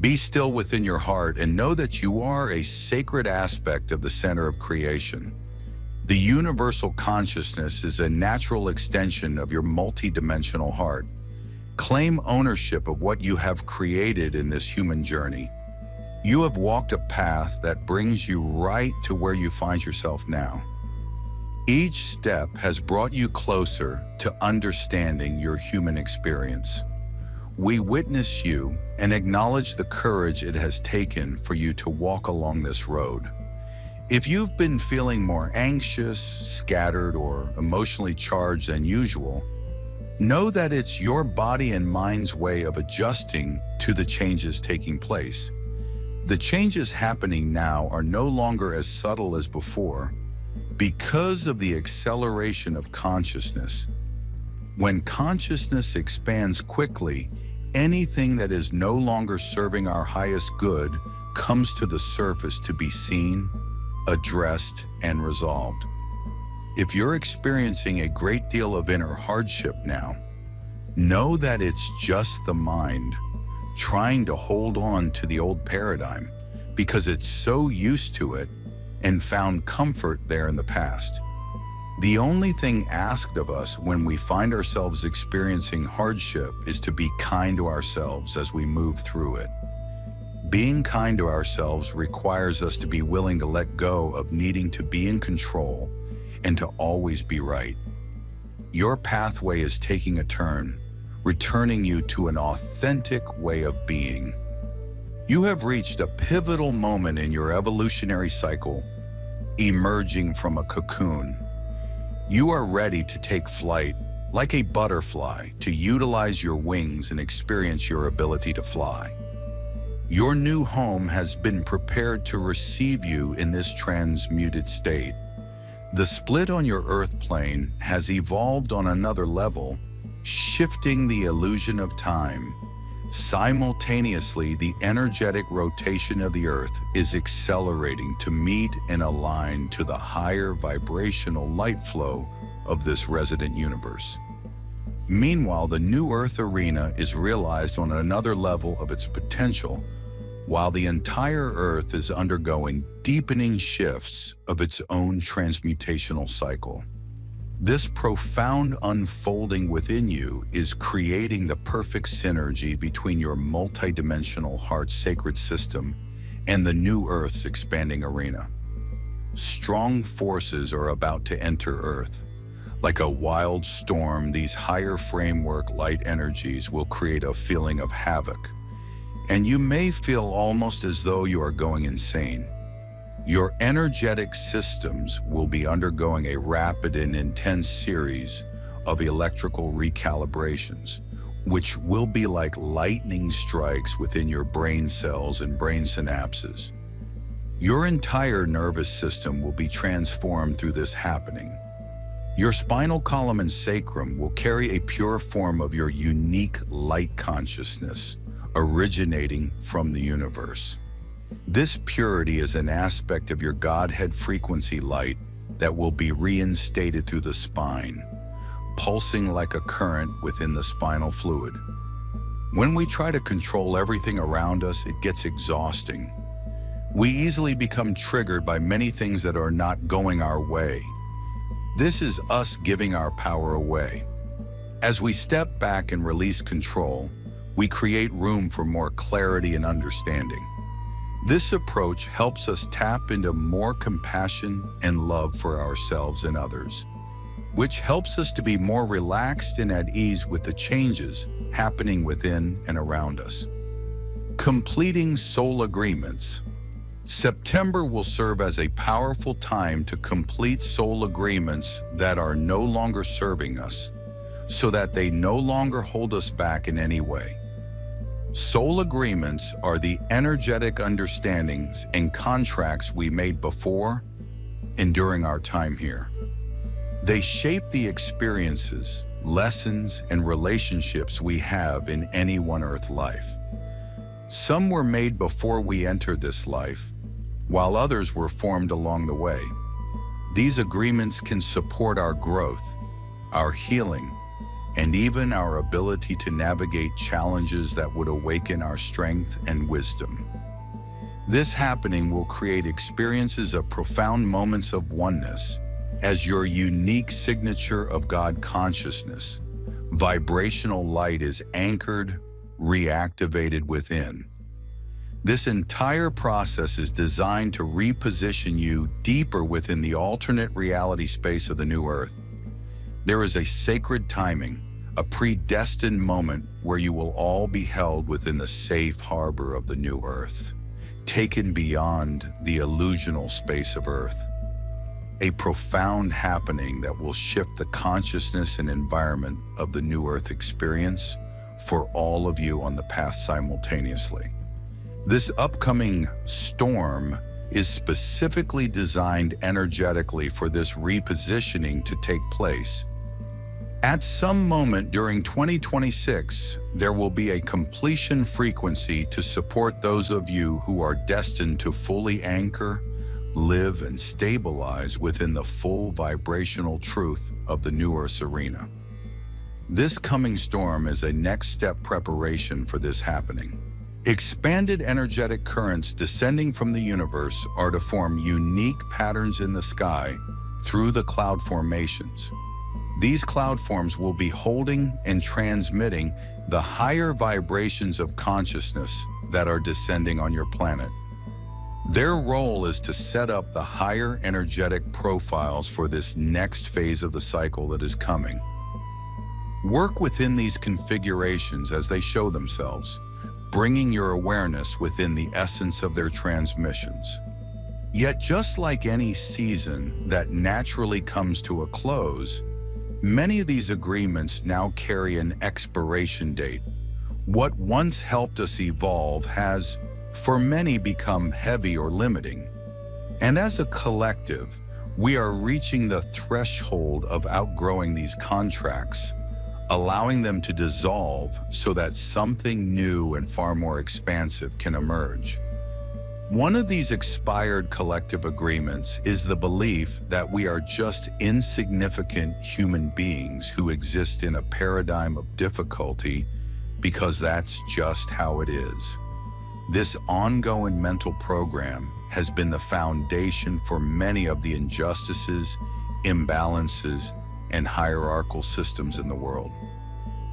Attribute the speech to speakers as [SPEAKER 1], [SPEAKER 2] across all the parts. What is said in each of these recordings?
[SPEAKER 1] Be still within your heart and know that you are a sacred aspect of the center of creation. The universal consciousness is a natural extension of your multidimensional heart. Claim ownership of what you have created in this human journey. You have walked a path that brings you right to where you find yourself now. Each step has brought you closer to understanding your human experience. We witness you and acknowledge the courage it has taken for you to walk along this road. If you've been feeling more anxious, scattered, or emotionally charged than usual, know that it's your body and mind's way of adjusting to the changes taking place. The changes happening now are no longer as subtle as before because of the acceleration of consciousness. When consciousness expands quickly, anything that is no longer serving our highest good comes to the surface to be seen, addressed, and resolved. If you're experiencing a great deal of inner hardship now, know that it's just the mind trying to hold on to the old paradigm because it's so used to it and found comfort there in the past. The only thing asked of us when we find ourselves experiencing hardship is to be kind to ourselves as we move through it. Being kind to ourselves requires us to be willing to let go of needing to be in control and to always be right. Your pathway is taking a turn, returning you to an authentic way of being. You have reached a pivotal moment in your evolutionary cycle, emerging from a cocoon. You are ready to take flight, like a butterfly, to utilize your wings and experience your ability to fly. Your new home has been prepared to receive you in this transmuted state. The split on your earth plane has evolved on another level, shifting the illusion of time. Simultaneously, the energetic rotation of the earth is accelerating to meet and align to the higher vibrational light flow of this resident universe. Meanwhile, the new earth arena is realized on another level of its potential, while the entire earth is undergoing deepening shifts of its own transmutational cycle. This profound unfolding within you is creating the perfect synergy between your multidimensional heart's sacred system and the new Earth's expanding arena. Strong forces are about to enter Earth. Like a wild storm, these higher framework light energies will create a feeling of havoc, and you may feel almost as though you are going insane. Your energetic systems will be undergoing a rapid and intense series of electrical recalibrations, which will be like lightning strikes within your brain cells and brain synapses. Your entire nervous system will be transformed through this happening. Your spinal column and sacrum will carry a pure form of your unique light consciousness, originating from the universe. This purity is an aspect of your Godhead frequency light that will be reinstated through the spine, pulsing like a current within the spinal fluid. When we try to control everything around us, it gets exhausting. We easily become triggered by many things that are not going our way. This is us giving our power away. As we step back and release control, we create room for more clarity and understanding. This approach helps us tap into more compassion and love for ourselves and others, which helps us to be more relaxed and at ease with the changes happening within and around us. Completing soul agreements. September will serve as a powerful time to complete soul agreements that are no longer serving us, so that they no longer hold us back in any way. Soul agreements are the energetic understandings and contracts we made before and during our time here. They shape the experiences, lessons, and relationships we have in any one Earth life. Some were made before we entered this life, while others were formed along the way. These agreements can support our growth, our healing, and even our ability to navigate challenges that would awaken our strength and wisdom. This happening will create experiences of profound moments of oneness as your unique signature of God consciousness. Vibrational light is anchored, reactivated within. This entire process is designed to reposition you deeper within the alternate reality space of the new Earth. There is a sacred timing, a predestined moment where you will all be held within the safe harbor of the new Earth, taken beyond the illusional space of Earth. A profound happening that will shift the consciousness and environment of the new Earth experience for all of you on the path simultaneously. This upcoming storm is specifically designed energetically for this repositioning to take place. At some moment during 2026, there will be a completion frequency to support those of you who are destined to fully anchor, live, and stabilize within the full vibrational truth of the new Earth's arena. This coming storm is a next step preparation for this happening. Expanded energetic currents descending from the universe are to form unique patterns in the sky through the cloud formations. These cloud forms will be holding and transmitting the higher vibrations of consciousness that are descending on your planet. Their role is to set up the higher energetic profiles for this next phase of the cycle that is coming. Work within these configurations as they show themselves, bringing your awareness within the essence of their transmissions. Yet just like any season that naturally comes to a close, many of these agreements now carry an expiration date. What once helped us evolve has, for many, become heavy or limiting. And as a collective, we are reaching the threshold of outgrowing these contracts, allowing them to dissolve so that something new and far more expansive can emerge. One of these expired collective agreements is the belief that we are just insignificant human beings who exist in a paradigm of difficulty because that's just how it is. This ongoing mental program has been the foundation for many of the injustices, imbalances, and hierarchical systems in the world.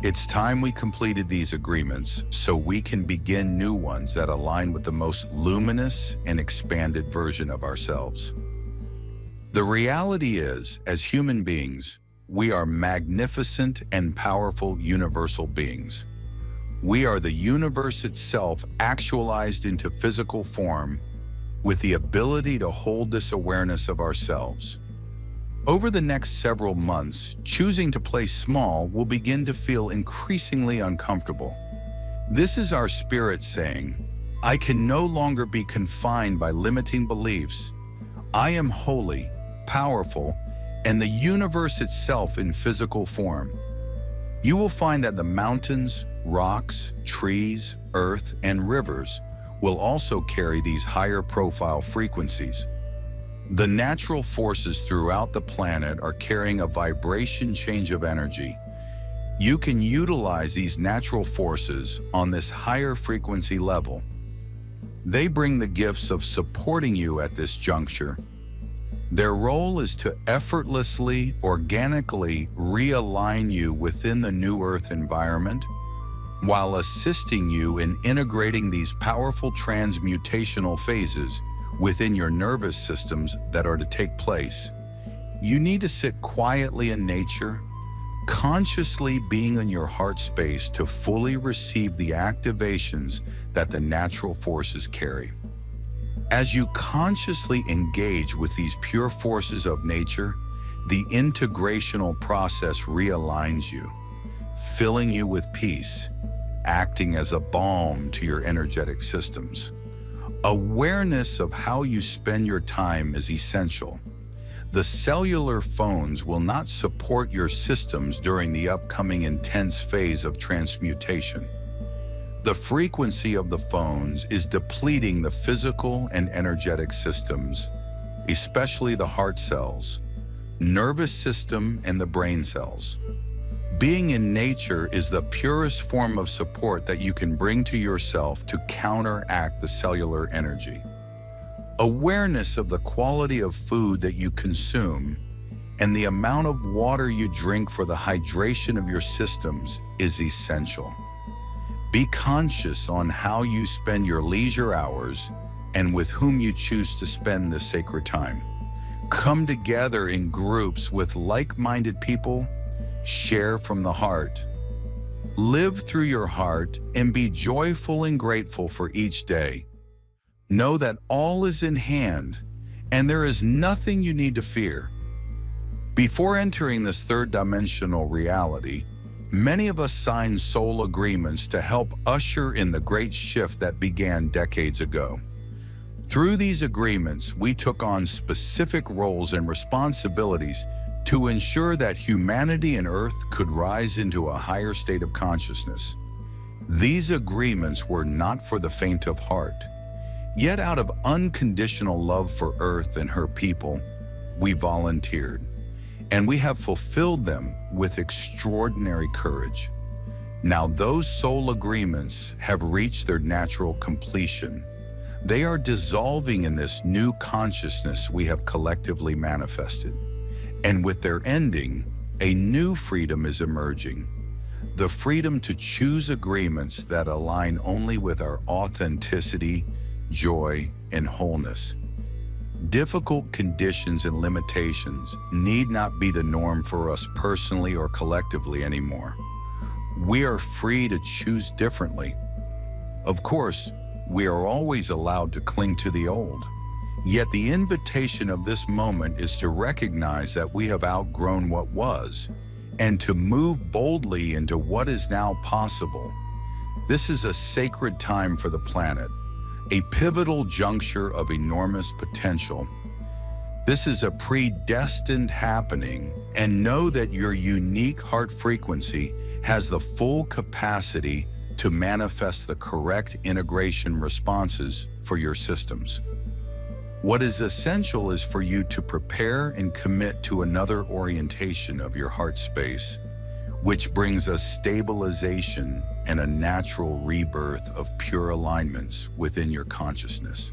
[SPEAKER 1] It's time we completed these agreements so we can begin new ones that align with the most luminous and expanded version of ourselves. The reality is, as human beings, we are magnificent and powerful universal beings. We are the universe itself actualized into physical form with the ability to hold this awareness of ourselves. Over the next several months, choosing to play small will begin to feel increasingly uncomfortable. This is our spirit saying, I can no longer be confined by limiting beliefs. I am holy, powerful, and the universe itself in physical form. You will find that the mountains, rocks, trees, earth, and rivers will also carry these higher profile frequencies. The natural forces throughout the planet are carrying a vibration change of energy. You can utilize these natural forces on this higher frequency level. They bring the gifts of supporting you at this juncture. Their role is to effortlessly, organically realign you within the new Earth environment, while assisting you in integrating these powerful transmutational phases within your nervous systems that are to take place. You need to sit quietly in nature, consciously being in your heart space to fully receive the activations that the natural forces carry. As you consciously engage with these pure forces of nature, the integrational process realigns you, filling you with peace, acting as a balm to your energetic systems. Awareness of how you spend your time is essential. The cellular phones will not support your systems during the upcoming intense phase of transmutation. The frequency of the phones is depleting the physical and energetic systems, especially the heart cells, nervous system, and the brain cells. Being in nature is the purest form of support that you can bring to yourself to counteract the cellular energy. Awareness of the quality of food that you consume and the amount of water you drink for the hydration of your systems is essential. Be conscious on how you spend your leisure hours and with whom you choose to spend this sacred time. Come together in groups with like-minded people. Share from the heart. Live through your heart and be joyful and grateful for each day. Know that all is in hand and there is nothing you need to fear. Before entering this third-dimensional reality, many of us signed soul agreements to help usher in the great shift that began decades ago. Through these agreements, we took on specific roles and responsibilities to ensure that humanity and Earth could rise into a higher state of consciousness. These agreements were not for the faint of heart. Yet out of unconditional love for Earth and her people, we volunteered. And we have fulfilled them with extraordinary courage. Now those soul agreements have reached their natural completion. They are dissolving in this new consciousness we have collectively manifested. And with their ending, a new freedom is emerging. The freedom to choose agreements that align only with our authenticity, joy, and wholeness. Difficult conditions and limitations need not be the norm for us personally or collectively anymore. We are free to choose differently. Of course, we are always allowed to cling to the old. Yet the invitation of this moment is to recognize that we have outgrown what was and to move boldly into what is now possible. This is a sacred time for the planet, a pivotal juncture of enormous potential. This is a predestined happening, and know that your unique heart frequency has the full capacity to manifest the correct integration responses for your systems. What is essential is for you to prepare and commit to another orientation of your heart space, which brings a stabilization and a natural rebirth of pure alignments within your consciousness.